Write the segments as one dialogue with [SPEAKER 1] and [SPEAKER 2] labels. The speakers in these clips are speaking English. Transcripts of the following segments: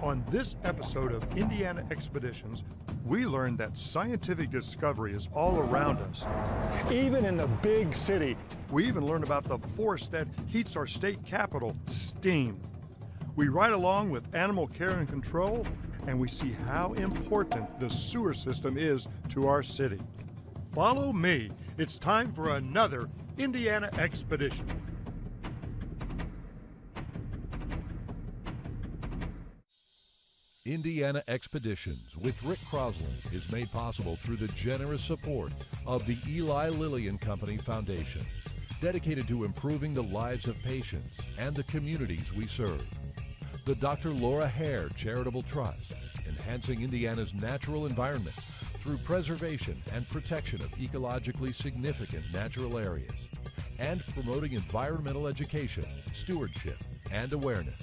[SPEAKER 1] On this episode of Indiana Expeditions, we learned that scientific discovery is all around us, even in the big city. We even learned about the force that heats our state capital, steam. We ride along with animal care and control, and we see how important the sewer system is to our city. Follow me. It's time for another Indiana Expedition.
[SPEAKER 2] Indiana Expeditions with Rick Crosslin is made possible through the generous support of the Eli Lilly and Company Foundation, dedicated to improving the lives of patients and the communities we serve. The Dr. Laura Hare Charitable Trust, enhancing Indiana's natural environment through preservation and protection of ecologically significant natural areas, and promoting environmental education, stewardship, and awareness.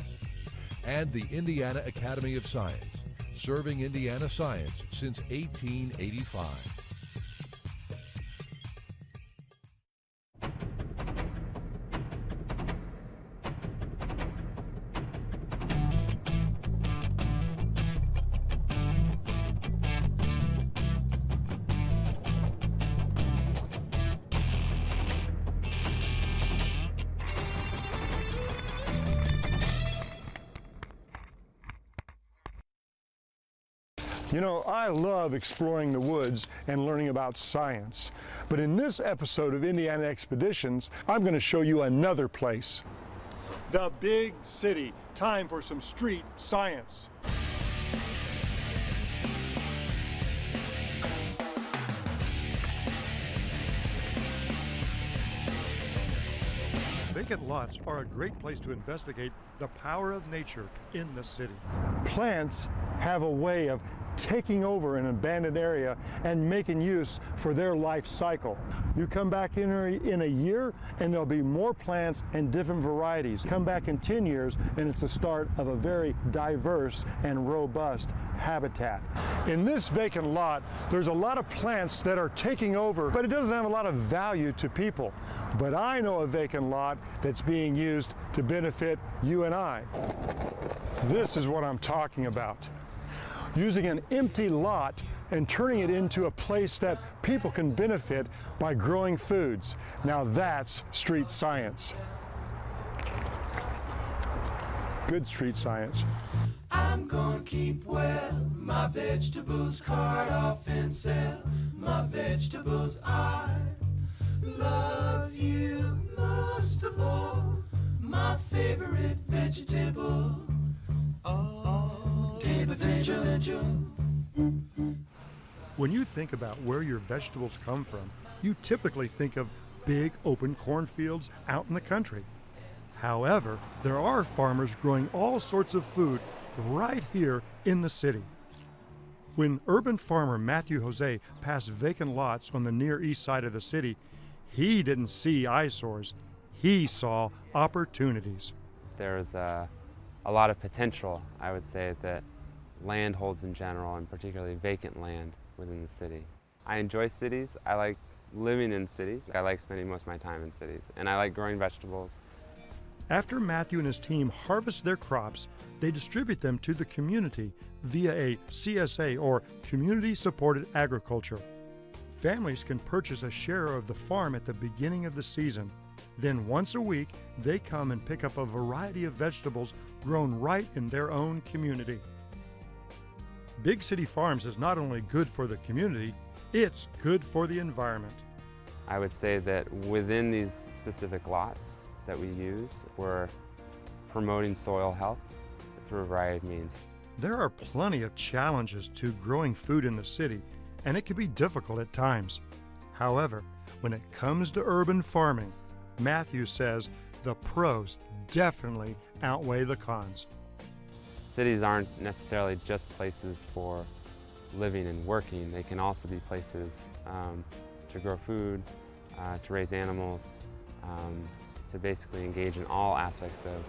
[SPEAKER 2] And the Indiana Academy of Science, serving Indiana science since 1885.
[SPEAKER 1] You know, I love exploring the woods and learning about science. But in this episode of Indiana Expeditions, I'm going to show you another place. The big city. Time for some street science. Vacant lots are a great place to investigate the power of nature in the city. Plants have a way of taking over an abandoned area and making use for their life cycle. You come back in a year and there'll be more plants and different varieties. Come back in 10 years and it's the start of a very diverse and robust habitat. In this vacant lot, there's a lot of plants that are taking over, but it doesn't have a lot of value to people. But I know a vacant lot that's being used to benefit you and I. This is what I'm talking about. Using an empty lot and turning it into a place that people can benefit by growing foods. Now that's street science. Good street science.
[SPEAKER 3] I'm gonna keep well my vegetables, cart off and sell my vegetables. I love you most of all, my favorite vegetable.
[SPEAKER 1] When you think about where your vegetables come from, you typically think of big open cornfields out in the country. However, there are farmers growing all sorts of food right here in the city. When urban farmer Matthew Jose passed vacant lots on the near east side of the city, he didn't see eyesores, he saw opportunities.
[SPEAKER 4] There's a lot of potential, I would say, that land holds in general, and particularly vacant land within the city. I enjoy cities. I like living in cities. I like spending most of my time in cities, and I like growing vegetables.
[SPEAKER 1] After Matthew and his team harvest their crops, they distribute them to the community via a CSA, or Community Supported Agriculture. Families can purchase a share of the farm at the beginning of the season. Then once a week, they come and pick up a variety of vegetables grown right in their own community. Big City Farms is not only good for the community, it's good for the environment.
[SPEAKER 4] I would say that within these specific lots that we use, we're promoting soil health through a variety of means.
[SPEAKER 1] There are plenty of challenges to growing food in the city, and it can be difficult at times. However, when it comes to urban farming, Matthew says the pros definitely outweigh the cons.
[SPEAKER 4] Cities aren't necessarily just places for living and working. They can also be places to grow food, to raise animals, to basically engage in all aspects of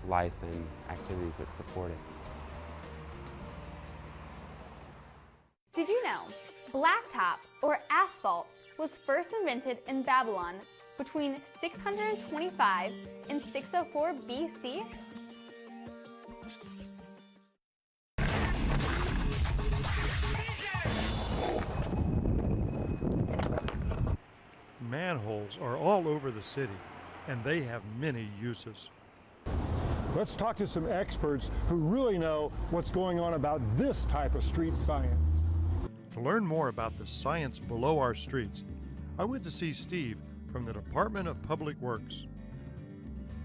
[SPEAKER 4] life and activities that support it.
[SPEAKER 5] Did you know blacktop, or asphalt, was first invented in Babylon between 625 and 604 BC?
[SPEAKER 1] manholes are all over the city, and they have many uses. Let's talk to some experts who really know what's going on about this type of street science. To learn more about the science below our streets, I went to see Steve from the Department of Public Works.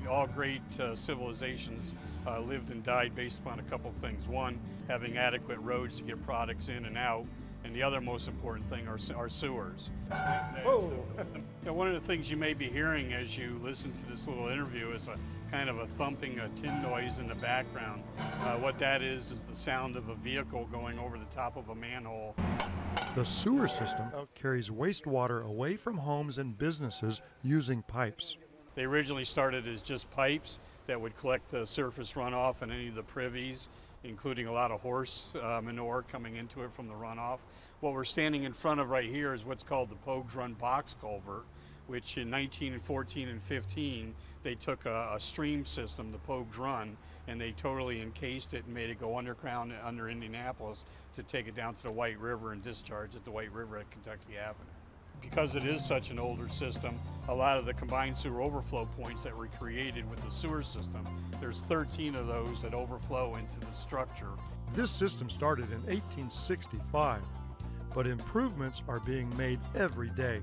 [SPEAKER 6] All great civilizations lived and died based upon a couple things. One, having adequate roads to get products in and out, and the other most important thing are sewers.
[SPEAKER 1] Oh.
[SPEAKER 6] One of the things you may be hearing as you listen to this little interview is a kind of a thumping, a tin noise in the background. What that is the sound of a vehicle going over the top of a manhole.
[SPEAKER 1] The sewer system carries wastewater away from homes and businesses using pipes.
[SPEAKER 6] They originally started as just pipes that would collect the surface runoff and any of the privies, including a lot of horse manure coming into it from the runoff. What we're standing in front of right here is what's called the Pogues Run box culvert, which in 1914 and 15, they took a stream system, the Pogues Run, and they totally encased it and made it go underground under Indianapolis to take it down to the White River and discharge at the White River at Kentucky Avenue. Because it is such an older system, a lot of the combined sewer overflow points that were created with the sewer system, there's 13 of those that overflow into the structure.
[SPEAKER 1] This system started in 1865, but improvements are being made every day.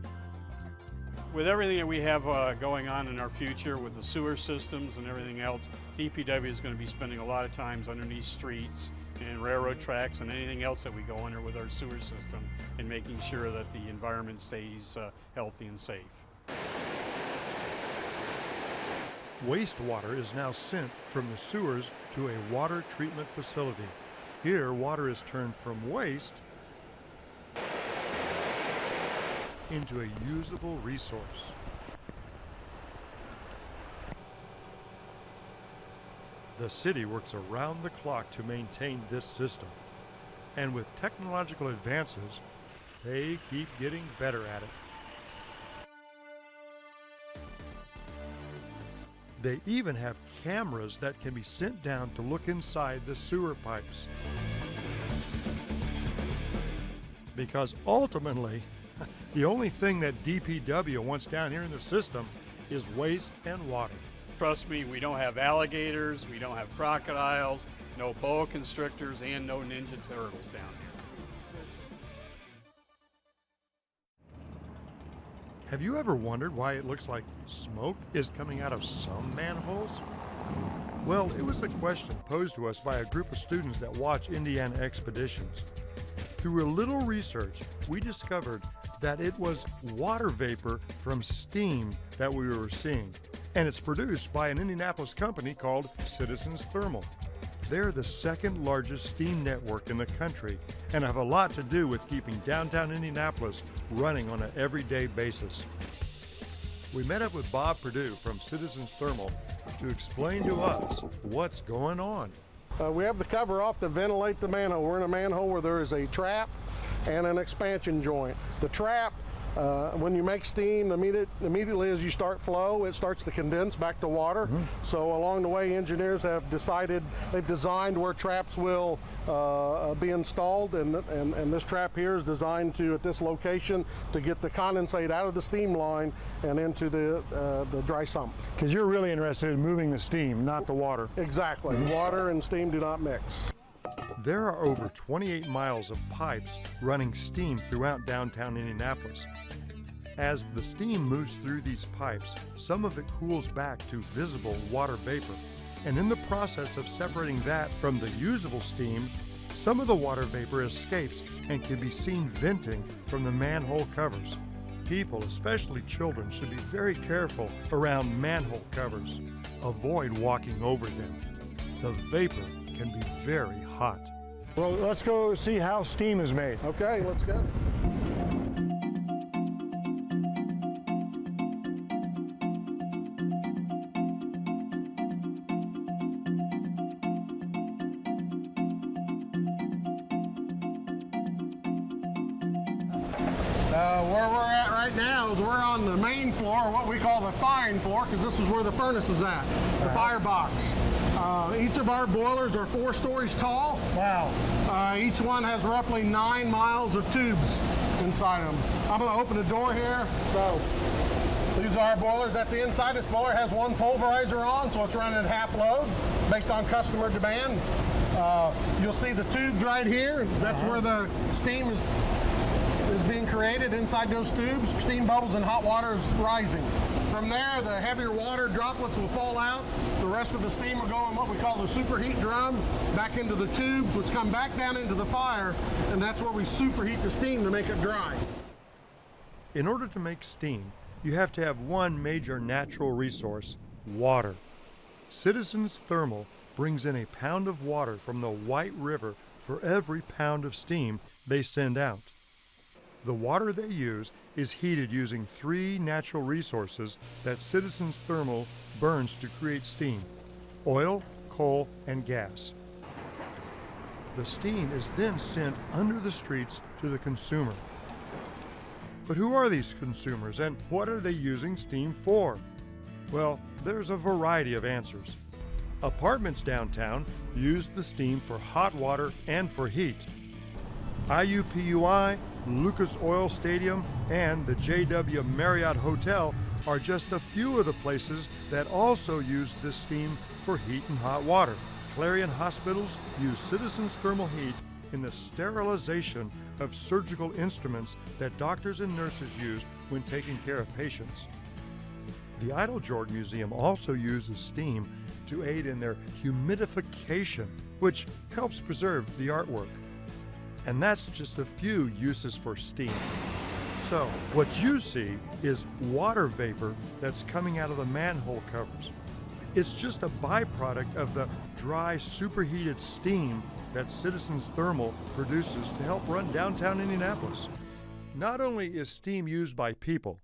[SPEAKER 6] With everything that we have going on in our future with the sewer systems and everything else, DPW is going to be spending a lot of times underneath streets and railroad tracks and anything else that we go under with our sewer system and making sure that the environment stays healthy and safe.
[SPEAKER 1] Wastewater is now sent from the sewers to a water treatment facility. Here, water is turned from waste into a usable resource. The city works around the clock to maintain this system, and with technological advances, they keep getting better at it. They even have cameras that can be sent down to look inside the sewer pipes. Because ultimately, the only thing that DPW wants down here in the system is waste and water.
[SPEAKER 6] Trust me, we don't have alligators, we don't have crocodiles, no boa constrictors, and no Ninja Turtles down here.
[SPEAKER 1] Have you ever wondered why it looks like smoke is coming out of some manholes? Well, it was the question posed to us by a group of students that watch Indiana expeditions. Through a little research, we discovered that it was water vapor from steam that we were seeing, and it's produced by an Indianapolis company called Citizens Thermal. They're the second largest steam network in the country and have a lot to do with keeping downtown Indianapolis running on an everyday basis. We met up with Bob Perdue from Citizens Thermal to explain to us what's going on.
[SPEAKER 7] We have the cover off to ventilate the manhole. We're in a manhole where there is a trap and an expansion joint. The trap, when you make steam, immediately as you start flow, it starts to condense back to water. So along the way, engineers have decided, they've designed where traps will be installed, and this trap here is designed to, at this location, to get the condensate out of the steam line and into the dry sump.
[SPEAKER 1] Because you're really interested in moving the steam, not the water.
[SPEAKER 7] Exactly. Water and steam do not mix.
[SPEAKER 1] There are over 28 miles of pipes running steam throughout downtown Indianapolis. As the steam moves through these pipes, some of it cools back to visible water vapor. And in the process of separating that from the usable steam, some of the water vapor escapes and can be seen venting from the manhole covers. People, especially children, should be very careful around manhole covers. Avoid walking over them. The vapor can be very hot. Well, let's go see how steam is made.
[SPEAKER 7] Okay, let's go. Where we're at right now is we're on the main floor, what we call the firing floor, because this is where the furnace is at, the firebox. Each of our boilers are 4 stories tall.
[SPEAKER 1] Wow.
[SPEAKER 7] Each one has roughly 9 miles of tubes inside them. I'm going to open the door here. So These are our boilers. That's the inside. This boiler has one pulverizer on, so it's running at half load based on customer demand. You'll see the tubes right here. That's where the steam is being created inside those tubes. Steam bubbles and hot water is rising. From there, the heavier water droplets will fall out. The rest of the steam will go in what we call the superheat drum, back into the tubes, which come back down into the fire, and that's where we superheat the steam to make it dry.
[SPEAKER 1] In order to make steam, you have to have one major natural resource, water. Citizens Thermal brings in a pound of water from the White River for every pound of steam they send out. The water they use is heated using 3 natural resources that Citizens Thermal burns to create steam: oil, coal, and gas. The steam is then sent under the streets to the consumer. But who are these consumers and what are they using steam for? Well, there's a variety of answers. Apartments downtown use the steam for hot water and for heat. IUPUI, Lucas Oil Stadium, and the JW Marriott Hotel are just a few of the places that also use this steam for heat and hot water. Clarion hospitals use Citizens Thermal heat in the sterilization of surgical instruments that doctors and nurses use when taking care of patients. The Eiteljorg Museum also uses steam to aid in their humidification, which helps preserve the artwork. And that's just a few uses for steam. So, what you see is water vapor that's coming out of the manhole covers. It's just a byproduct of the dry, superheated steam that Citizens Thermal produces to help run downtown Indianapolis. Not only is steam used by people,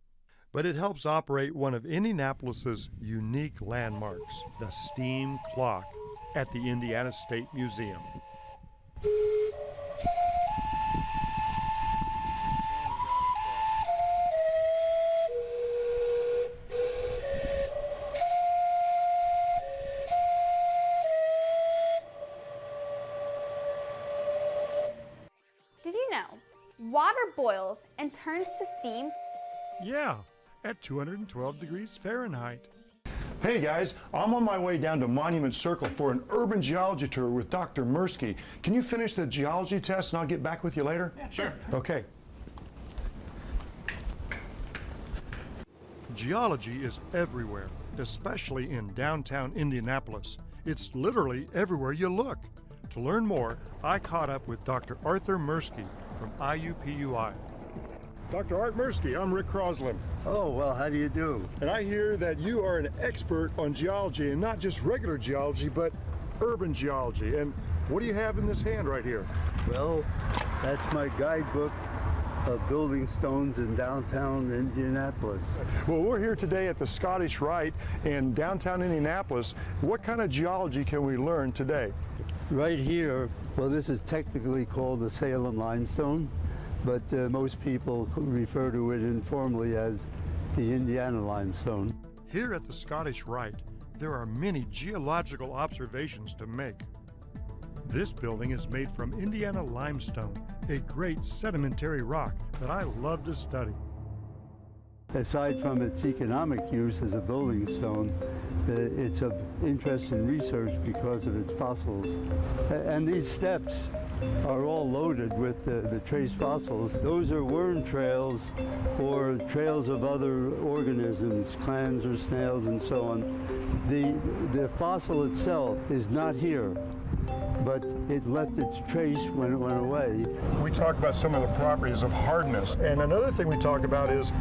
[SPEAKER 1] but it helps operate one of Indianapolis's unique landmarks, the steam clock at the Indiana State Museum.
[SPEAKER 5] Did you know water boils and turns to steam?
[SPEAKER 1] Yeah, at 212 degrees Fahrenheit.
[SPEAKER 8] Hey guys, I'm on my way down to Monument Circle for an urban geology tour with Dr. Mirsky. Can you finish the geology test and I'll get back with you later?
[SPEAKER 6] Yeah, sure.
[SPEAKER 8] Okay.
[SPEAKER 1] Geology is everywhere, especially in downtown Indianapolis. It's literally everywhere you look. To learn more, I caught up with Dr. Arthur Mirsky from IUPUI. Dr. Art Mirsky, I'm Rick Crosslin.
[SPEAKER 9] Oh, well, how do you do?
[SPEAKER 1] And I hear that you are an expert on geology, and not just regular geology, but urban geology. And what do you have in this hand right here?
[SPEAKER 9] Well, that's my guidebook of building stones in downtown Indianapolis.
[SPEAKER 1] Well, we're here today at the Scottish Rite in downtown Indianapolis. What kind of geology can we learn today?
[SPEAKER 9] Right here, well, this is technically called the Salem limestone, but most people refer to it informally as the Indiana limestone.
[SPEAKER 1] Here at the Scottish Rite, there are many geological observations to make. This building is made from Indiana limestone, a great sedimentary rock that I love to study.
[SPEAKER 9] Aside from its economic use as a building stone, it's of interest in research because of its fossils. And these steps are all loaded with the trace fossils. Those are worm trails or trails of other organisms, clams or snails and so on. The fossil itself is not here, but it left its trace when it went away.
[SPEAKER 1] We talk about some of the properties of hardness, and another thing we talk about is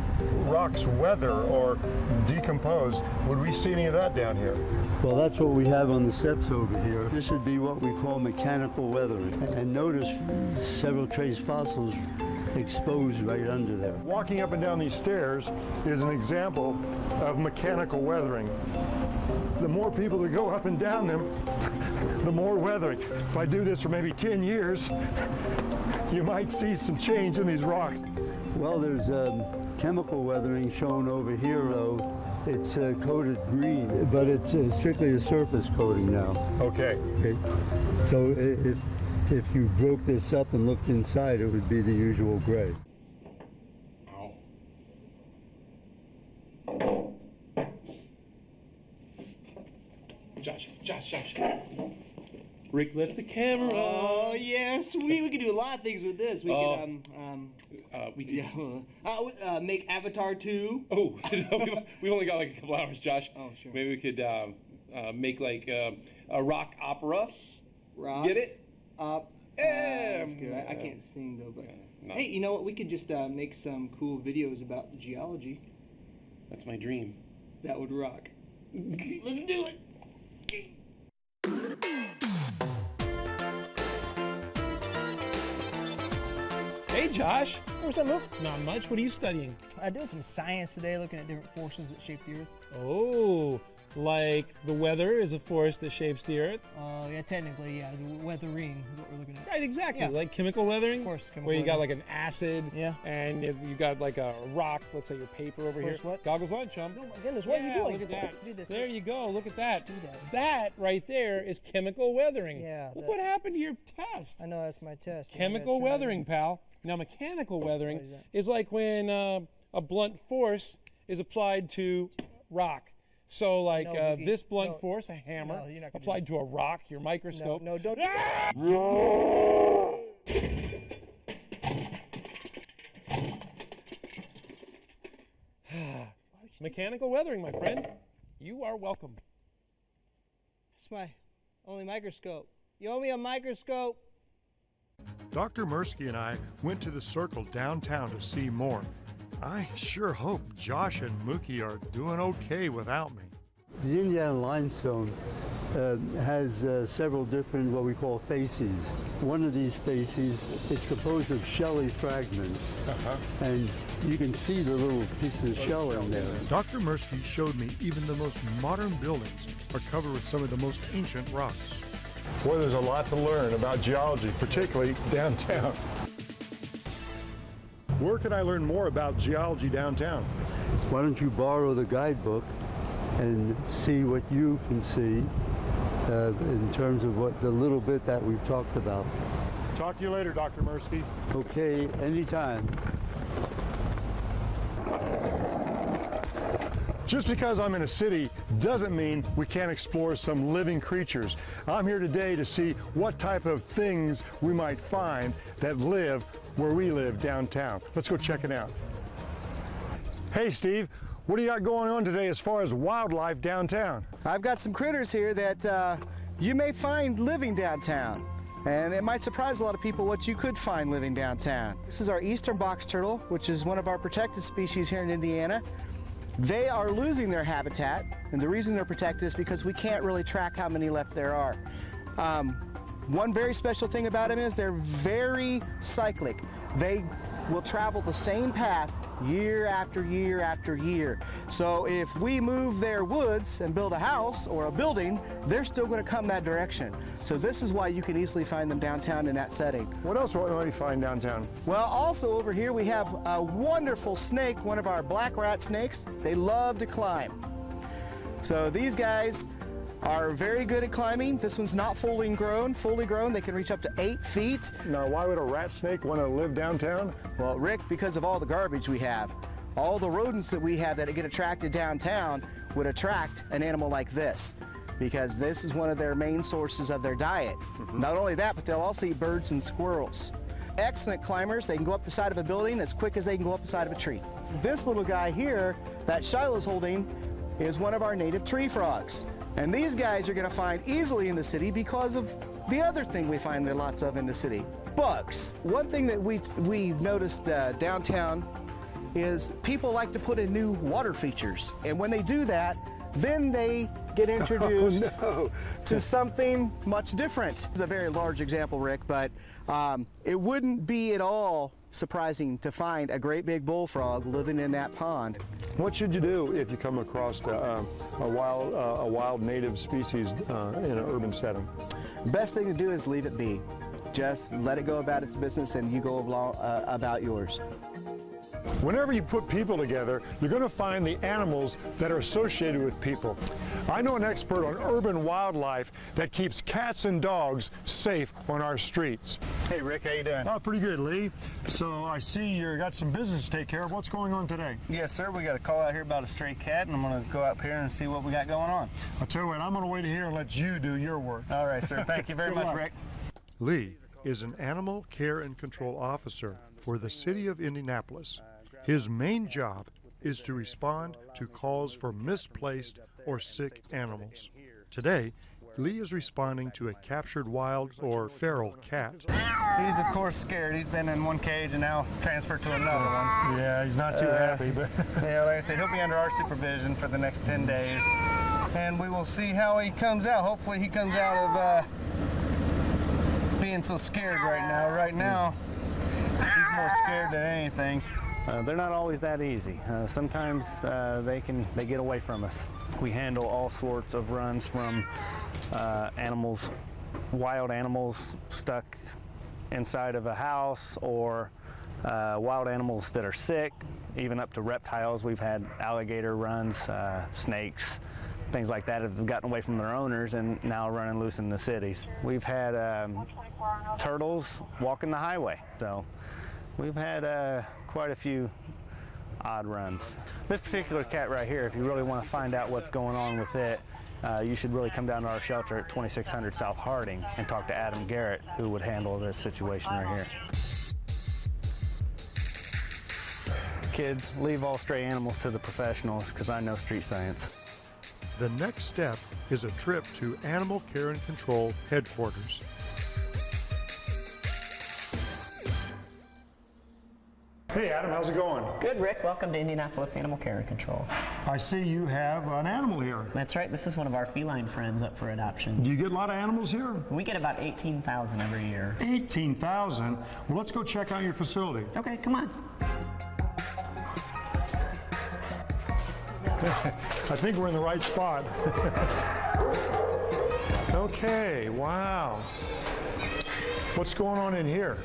[SPEAKER 1] rocks weather or decompose. Would we see any of that down here?
[SPEAKER 9] Well, that's what we have on the steps over here. This would be what we call mechanical weathering. And notice several trace fossils exposed right under there.
[SPEAKER 1] Walking up and down these stairs is an example of mechanical weathering. The more people that go up and down them, the more weathering. If I do this for maybe 10 years, you might see some change in these rocks.
[SPEAKER 9] Well, there's chemical weathering shown over here, though. It's coated green, but it's strictly a surface coating now.
[SPEAKER 1] Okay.
[SPEAKER 9] So if you broke this up and looked inside, it would be the usual gray.
[SPEAKER 8] Ow.
[SPEAKER 10] Josh. Rick, lift the camera.
[SPEAKER 11] Oh, yes, we could do a lot of things with this. We could, make Avatar 2.
[SPEAKER 10] Oh, we only got like a couple hours, Josh.
[SPEAKER 11] Oh, sure.
[SPEAKER 10] Maybe we could make like a rock opera.
[SPEAKER 11] Rock?
[SPEAKER 10] Get it?
[SPEAKER 11] Yeah. That's good. I can't sing, though, but...
[SPEAKER 10] No.
[SPEAKER 11] Hey, you know what? We could just make some cool videos about the geology.
[SPEAKER 10] That's my dream.
[SPEAKER 11] That would rock. Let's do it!
[SPEAKER 12] Hey, Josh.
[SPEAKER 11] What's up, Luke?
[SPEAKER 12] Not much. What are you studying?
[SPEAKER 11] Doing some science today, looking at different forces that shape the Earth.
[SPEAKER 12] Oh, like the weather is a force that shapes the Earth?
[SPEAKER 11] Yeah, technically, yeah. It's weathering is what we're looking at.
[SPEAKER 12] Right, exactly.
[SPEAKER 11] Yeah.
[SPEAKER 12] Like chemical weathering?
[SPEAKER 11] Of course, chemical
[SPEAKER 12] where you got
[SPEAKER 11] weathering.
[SPEAKER 12] like an acid,
[SPEAKER 11] Yeah.
[SPEAKER 12] and if you got like a rock, let's say your paper over here.
[SPEAKER 11] What?
[SPEAKER 12] Goggles on, chum.
[SPEAKER 11] Oh, my goodness, what are you doing?
[SPEAKER 12] Look at that.
[SPEAKER 11] Do this.
[SPEAKER 12] There you go. Look at that.
[SPEAKER 11] Do that.
[SPEAKER 12] That right there is chemical weathering.
[SPEAKER 11] Yeah,
[SPEAKER 12] Look
[SPEAKER 11] that-
[SPEAKER 12] what happened to your test.
[SPEAKER 11] I know, that's my test.
[SPEAKER 12] Chemical weathering, pal. Now, mechanical weathering
[SPEAKER 11] What is that?
[SPEAKER 12] is like when a blunt force is applied to rock. So, like
[SPEAKER 11] No, Boogie,
[SPEAKER 12] this blunt
[SPEAKER 11] no.
[SPEAKER 12] force, a hammer,
[SPEAKER 11] No, you're not gonna do
[SPEAKER 12] applied
[SPEAKER 11] this.
[SPEAKER 12] to a rock, your microscope.
[SPEAKER 11] No, don't.
[SPEAKER 12] Mechanical weathering, my friend. You are welcome.
[SPEAKER 11] It's my only microscope. You owe me a microscope.
[SPEAKER 1] Dr. Mursky and I went to the Circle downtown to see more. I sure hope Josh and Mookie are doing okay without me.
[SPEAKER 9] The Indiana limestone has several different what we call facies. One of these facies is composed of shelly fragments, and you can see the little pieces of shell in there.
[SPEAKER 1] Dr. Mursky showed me even the most modern buildings are covered with some of the most ancient rocks. Boy, there's a lot to learn about geology, particularly downtown. Where can I learn more about geology downtown?
[SPEAKER 9] Why don't you borrow the guidebook and see what you can see in terms of what the little bit that we've talked about.
[SPEAKER 1] Talk to you later, Dr. Mursky.
[SPEAKER 9] Okay, anytime.
[SPEAKER 1] Just because I'm in a city doesn't mean we can't explore some living creatures. I'm here today to see what type of things we might find that live where we live downtown. Let's go check it out. Hey, Steve, what do you got going on today as far as wildlife downtown?
[SPEAKER 13] I've got some critters here that you may find living downtown. And it might surprise a lot of people what you could find living downtown. This is our eastern box turtle, which is one of our protected species here in Indiana. They are losing their habitat, and the reason they're protected is because we can't really track how many left there are. One very special thing about them is they're very cyclic. They will travel the same path year after year after year. So if we move their woods and build a house or a building, they're still going to come that direction. So this is why you can easily find them downtown in that setting.
[SPEAKER 1] What else might you find downtown?
[SPEAKER 13] Well, also over here we have a wonderful snake, one of our black rat snakes. They love to climb. So these guys are very good at climbing. This one's not fully grown. Fully grown, they can reach up to 8 feet.
[SPEAKER 1] Now, why would a rat snake want to live downtown?
[SPEAKER 13] Well, Rick, because of all the garbage we have. All the rodents that we have that get attracted downtown would attract an animal like this, because this is one of their main sources of their diet. Not only that, but they'll also eat birds and squirrels. Excellent climbers. They can go up the side of a building as quick as they can go up the side of a tree. This little guy here that Shiloh's holding is one of our native tree frogs. And these guys you're going to find easily in the city because of the other thing we find there lots of in the city, bugs. One thing that we noticed downtown is people like to put in new water features. And when they do that, then they get introduced to something much different. It's a very large example, Rick, but it wouldn't be at all surprising to find a great big bullfrog living in that pond.
[SPEAKER 1] What should you do if you come across a wild native species in an urban setting?
[SPEAKER 13] Best thing to do is leave it be. Just let it go about its business and you go about yours.
[SPEAKER 1] Whenever you put people together, you're going to find the animals that are associated with people. I know an expert on urban wildlife that keeps cats and dogs safe on our streets.
[SPEAKER 14] Hey Rick, how you doing?
[SPEAKER 1] Oh, pretty good, Lee. So I see you got some business to take care of. What's going on today?
[SPEAKER 14] Yes, sir. We got a call out here about a stray cat, and I'm going to go up here and see what we got going on.
[SPEAKER 1] I'll tell you what, I'm going to wait here and let you do your work.
[SPEAKER 14] All right, sir. Thank you very
[SPEAKER 1] Good
[SPEAKER 14] much,
[SPEAKER 1] luck.
[SPEAKER 14] Rick.
[SPEAKER 1] Lee is an animal care and control officer for the city of Indianapolis. His main job is to respond to calls for misplaced or sick animals. Today, Lee is responding to a captured wild or feral cat.
[SPEAKER 14] He's of course scared. He's been in one cage and now transferred to another one.
[SPEAKER 1] Yeah, he's not too happy, but
[SPEAKER 14] yeah, like I said, he'll be under our supervision for the next 10 days, and we will see how he comes out. Hopefully, he comes out of being so scared right now. Right now, he's more scared than anything. They're not always that easy. Sometimes they get away from us. We handle all sorts of runs from animals, wild animals stuck inside of a house, or wild animals that are sick, even up to reptiles. We've had alligator runs, snakes, things like that have gotten away from their owners and now running loose in the cities. We've had turtles walking the highway. So we've had quite a few odd runs. This particular cat right here, if you really want to find out what's going on with it, you should really come down to our shelter at 2600 South Harding and talk to Adam Garrett, who would handle this situation right here. Kids, leave all stray animals to the professionals, because I know street science.
[SPEAKER 1] the next step is a trip to Animal Care and Control headquarters. Hey Adam, how's it going?
[SPEAKER 15] Good, Rick. Welcome to Indianapolis Animal Care and Control.
[SPEAKER 1] I see you have an animal here.
[SPEAKER 15] That's right. This is one of our feline friends up for adoption.
[SPEAKER 1] Do you get a lot of animals here?
[SPEAKER 15] We get about 18,000 every year.
[SPEAKER 1] 18,000? Well, let's go check out your facility.
[SPEAKER 15] Okay, come on.
[SPEAKER 1] I think we're in the right spot. Okay, wow. What's going on in here?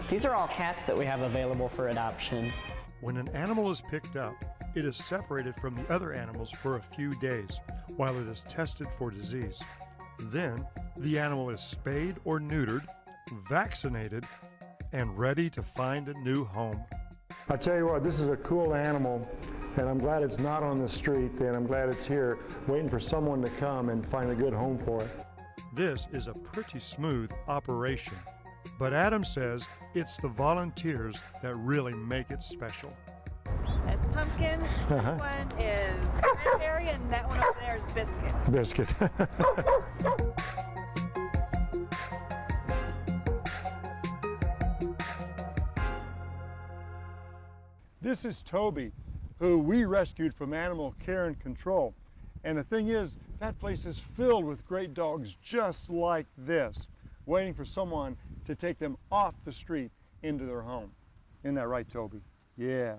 [SPEAKER 15] These are all cats that we have available for adoption.
[SPEAKER 1] When an animal is picked up, it is separated from the other animals for a few days while it is tested for disease. Then, the animal is spayed or neutered, vaccinated, and ready to find a new home. I tell you what, this is a cool animal, and I'm glad it's not on the street, and I'm glad it's here waiting for someone to come and find a good home for it. This is a pretty smooth operation. But Adam says it's the volunteers that really make it special.
[SPEAKER 16] That's pumpkin, this one is cranberry, and that one over there is biscuit.
[SPEAKER 1] Biscuit. This is Toby, who we rescued from Animal Care and Control. And the thing is, that place is filled with great dogs just like this, waiting for someone to take them off the street into their home. Isn't that right, Toby? Yeah.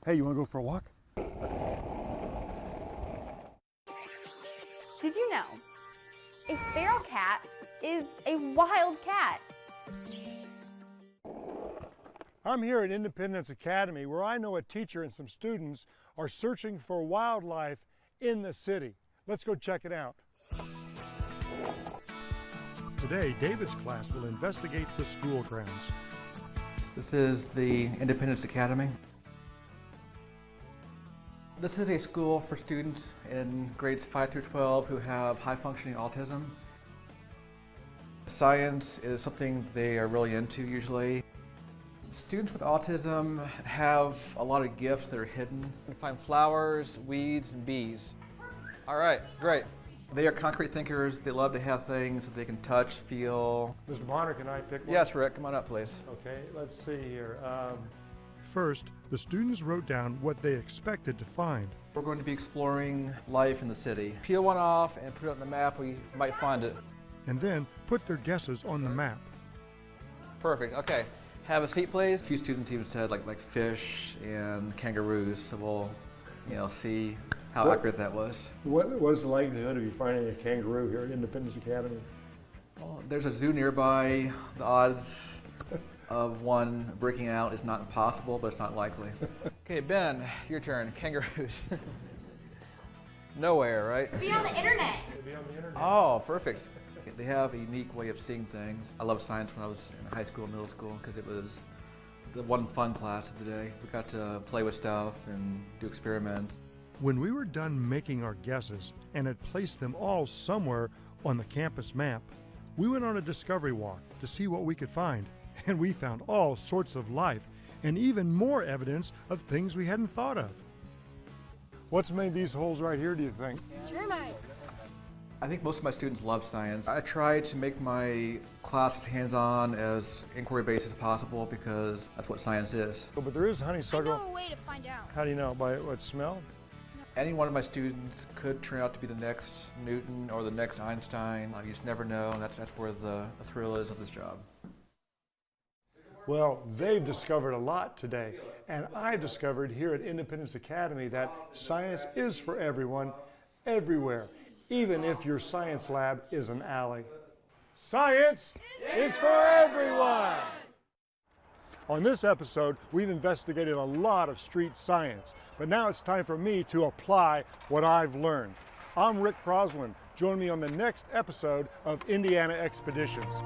[SPEAKER 1] Hey, you want to go for a walk?
[SPEAKER 5] Did you know a feral cat is a wild cat?
[SPEAKER 1] I'm here at Independence Academy, where I know a teacher and some students are searching for wildlife in the city. Let's go check it out. Today, David's class will investigate the school grounds.
[SPEAKER 17] This is the Independence Academy. This is a school for students in grades 5 through 12 who have high-functioning autism. Science is something they are really into usually. Students with autism have a lot of gifts that are hidden. You can find flowers, weeds, and bees. All right, great. They are concrete thinkers. They love to have things that they can touch, feel.
[SPEAKER 1] Mr. Bonner, can I pick one?
[SPEAKER 17] Yes, Rick, come on up, please.
[SPEAKER 1] Okay, let's see here. First, the students wrote down what they expected to find.
[SPEAKER 17] We're going to be exploring life in the city. Peel one off and put it on the map. We might find it.
[SPEAKER 1] And then put their guesses on the map.
[SPEAKER 17] Perfect, okay. Have a seat, please. A few students even said like fish and kangaroos, so we'll, see how accurate that was.
[SPEAKER 1] What is the likelihood of you finding a kangaroo here at Independence Academy?
[SPEAKER 17] Well, there's a zoo nearby. The odds of one breaking out is not impossible, but it's not likely. Okay, Ben, your turn. Kangaroos. Nowhere, right?
[SPEAKER 5] Be on the internet.
[SPEAKER 17] Oh, perfect. They have a unique way of seeing things. I loved science when I was in high school and middle school because it was the one fun class of the day. We got to play with stuff and do experiments.
[SPEAKER 1] When we were done making our guesses and had placed them all somewhere on the campus map, we went on a discovery walk to see what we could find, and we found all sorts of life and even more evidence of things we hadn't thought of. What's made these holes right here, do you think?
[SPEAKER 16] Termites.
[SPEAKER 17] I think most of my students love science. I try to make my class as hands-on, as inquiry-based as possible because that's what science is.
[SPEAKER 1] But there is honeysuckle.
[SPEAKER 16] I know a way to find out.
[SPEAKER 1] How do you know? By what smell?
[SPEAKER 17] Any one of my students could turn out to be the next Newton or the next Einstein. You just never know, and that's where the thrill is of this job.
[SPEAKER 1] Well, they've discovered a lot today, and I've discovered here at Independence Academy that science is for everyone, everywhere, even if your science lab is an alley. Science is for everyone! On this episode, we've investigated a lot of street science, but now it's time for me to apply what I've learned. I'm Rick Crosslin. Join me on the next episode of Indiana Expeditions.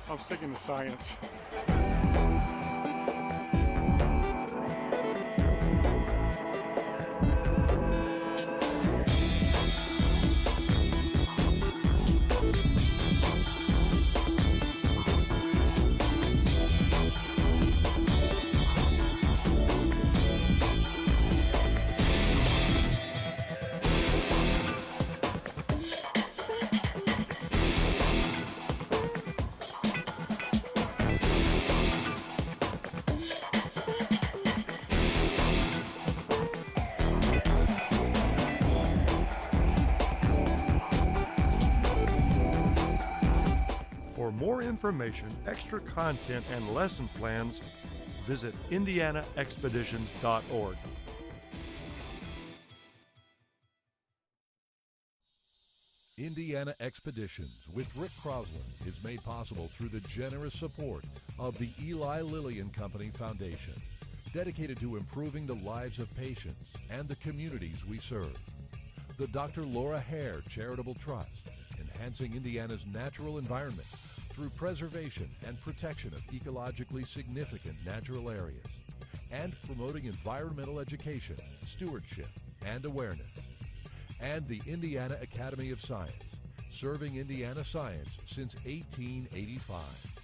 [SPEAKER 1] I'm sticking to science. For more information, extra content, and lesson plans, visit IndianaExpeditions.org.
[SPEAKER 2] Indiana Expeditions with Rick Crosslin is made possible through the generous support of the Eli Lilly and Company Foundation, dedicated to improving the lives of patients and the communities we serve. The Dr. Laura Hare Charitable Trust, enhancing Indiana's natural environment through preservation and protection of ecologically significant natural areas, and promoting environmental education, stewardship, and awareness. And the Indiana Academy of Science, serving Indiana science since 1885.